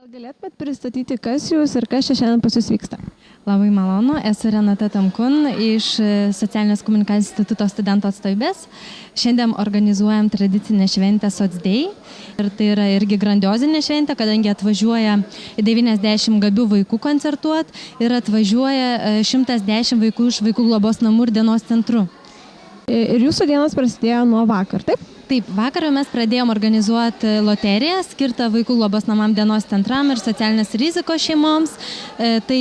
Gal galėtumėt pristatyti, kas jūs ir kas čia šiandien pas jūs vyksta? Labai malonu, esu Renata Tamkun iš Socialinės komunikacijos instituto studentų atstovybės. Šiandien organizuojam tradicinę šventę Socdei ir tai yra irgi grandiozinė šventė, kadangi atvažiuoja 90 gabių vaikų koncertuoti ir atvažiuoja 110 vaikų iš vaikų globos namų ir dienos centrų. Ir jūsų dienos prasidėjo nuo vakar, taip? Taip, vakar mes pradėjom organizuoti loteriją skirtą vaikų globos namam dienos centram ir socialinės rizikos šeimoms. Tai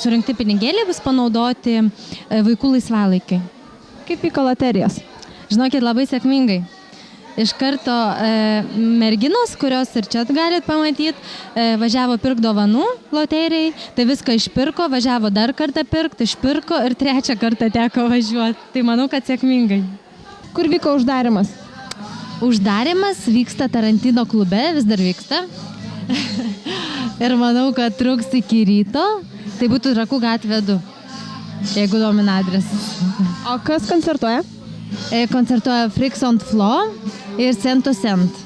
surinkti pinigėliai bus panaudoti vaikų laisvalaikiui. Kaip vyko loterijos? Žinokit, labai sėkmingai. Iš karto merginos, kurios ir čia galit pamatyti, važiavo pirkti dovanų loterijai, tai viską išpirko, važiavo dar kartą pirkti, išpirko ir trečią kartą teko važiuoti. Tai manau, kad sėkmingai. Kur vyko uždarimas? Uždarimas vyksta Tarantino klube, vis dar vyksta. Ir manau, kad truks iki ryto. Tai būtų Trakų gatvė 2, jeigu domina adresas. O kas koncertuoja? Koncertuoja Freaks on Floor ir Cent to Cent.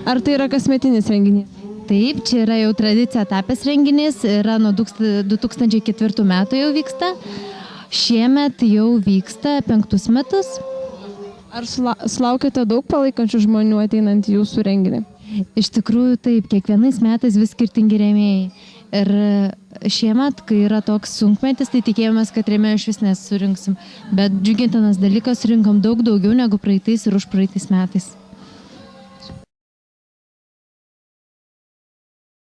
Ar tai yra kasmetinis renginys? Taip, čia yra jau tradicija tapęs renginys, yra nuo 2004 metų jau vyksta. Šiemet jau vyksta 5 metus. Ar sulaukite daug palaikančių žmonių ateinant į jūsų renginį? Iš tikrųjų taip, kiekvienais metais vis skirtingi rėmėjai. Ir šiemet, kai yra toks sunkmetis, tai tikėjomės, kad rėmėjų iš vis nesurinksim. Bet džiugintinas dalykas, surinkom daug daugiau negu praeitais ir užpraeitais metais.